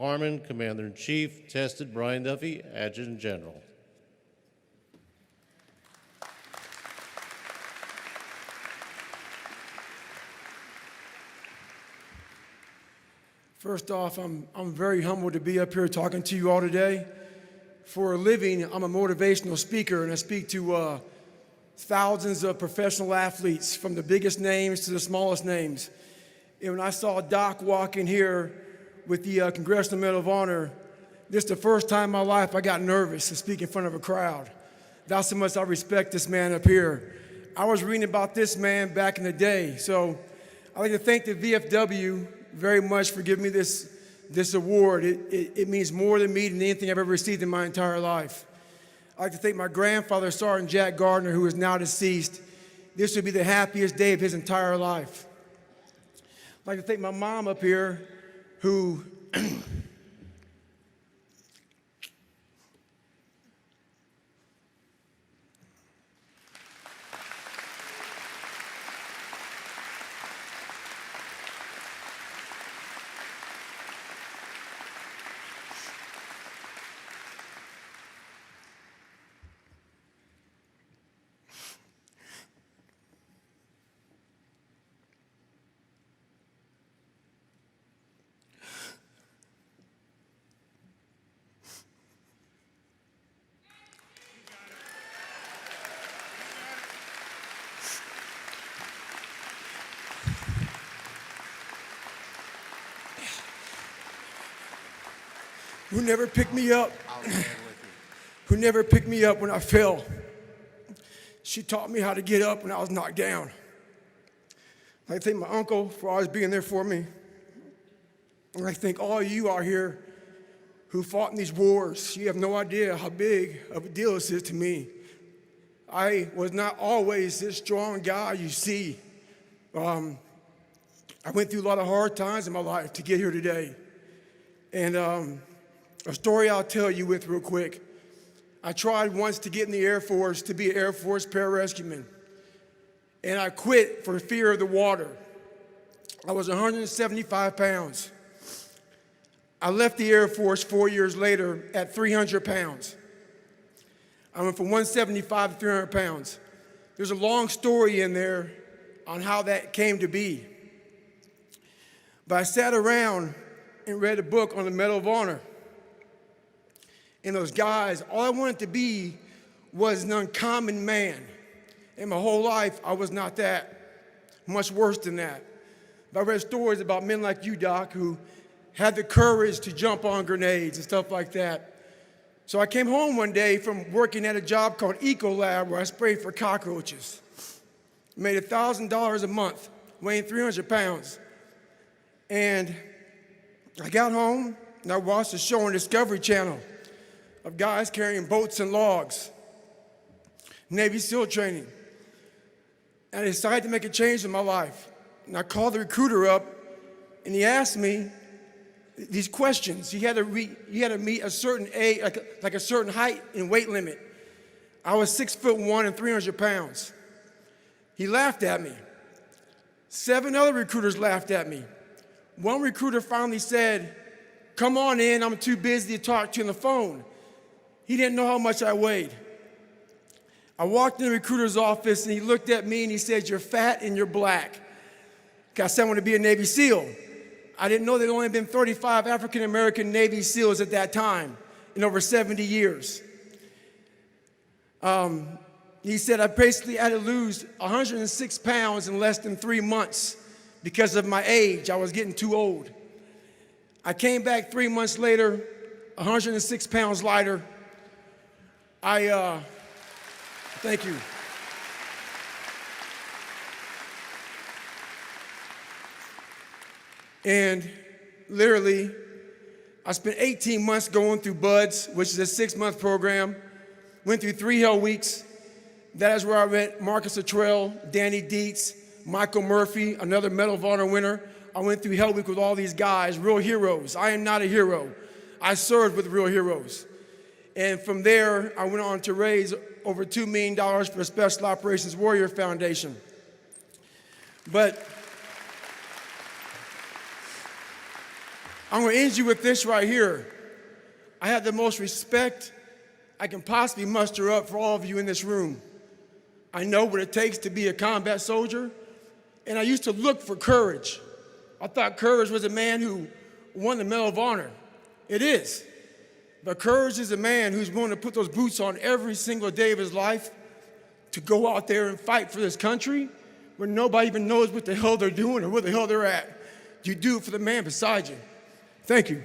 Harmon, Commander-in-Chief, Tested Brian Duffy, Adjutant General. First off, I'm very humbled to be up here talking to you all today. For a living, I'm a motivational speaker, and I speak to thousands of professional athletes, from the biggest names to the smallest names. And when I saw Doc walk in here with the Congressional Medal of Honor, this is the first time in my life I got nervous to speak in front of a crowd. That's how much I respect this man up here. I was reading about this man back in the day, so I'd like to thank the VFW very much for giving me this award. It means more to me than anything I've ever received in my entire life. I'd like to thank my grandfather, Sergeant Jack Gardner, who is now deceased. This would be the happiest day of his entire life. I'd like to thank my mom up here, who never picked me up, who never picked me up when I fell. She taught me how to get up when I was knocked down. I'd like to thank my uncle for always being there for me. I'd like to thank all of you out here who fought in these wars. You have no idea how big of a deal this is to me. I was not always this strong guy you see. I went through a lot of hard times in my life to get here today. And a story I'll tell you with real quick. I tried once to get in the Air Force to be an Air Force pararescueman. And I quit for fear of the water. I was 175 pounds. I left the Air Force 4 years later at 300 pounds. I went from 175 to 300 pounds. There's a long story in there on how that came to be. But I sat around and read a book on the Medal of Honor. And those guys, all I wanted to be was an uncommon man. And my whole life, I was not that. Much worse than that. But I read stories about men like you, Doc, who had the courage to jump on grenades and stuff like that. So I came home one day from working at a job called Ecolab, where I sprayed for cockroaches. Made $1,000 a month, weighing 300 pounds. And I got home and I watched a show on Discovery Channel of guys carrying boats and logs, Navy SEAL training. And I decided to make a change in my life. And I called the recruiter up, and he asked me these questions. He had to meet a certain age, like a certain height and weight limit. I was 6'1" and 300 pounds. He laughed at me. 7 other recruiters laughed at me. One recruiter finally said, "Come on in, I'm too busy to talk to you on the phone." He didn't know how much I weighed. I walked in the recruiter's office and he looked at me and he said, "You're fat and you're black." I said I want to be a Navy SEAL. I didn't know there'd only been 35 African-American Navy SEALs at that time in over 70 years. He said I basically had to lose 106 pounds in less than 3 months because of my age. I was getting too old. I came back 3 months later, 106 pounds lighter. Thank you. And literally, I spent 18 months going through BUDS, which is a 6-month program. Went through 3 hell weeks. That is where I met Marcus Luttrell, Danny Dietz, Michael Murphy, another Medal of Honor winner. I went through hell week with all these guys, real heroes. I am not a hero. I served with real heroes. And from there, I went on to raise over $2 million for the Special Operations Warrior Foundation. But I'm going to end you with this right here. I have the most respect I can possibly muster up for all of you in this room. I know what it takes to be a combat soldier, and I used to look for courage. I thought courage was a man who won the Medal of Honor. It is. But courage is a man who's willing to put those boots on every single day of his life to go out there and fight for this country when nobody even knows what the hell they're doing or where the hell they're at. You do it for the man beside you. Thank you.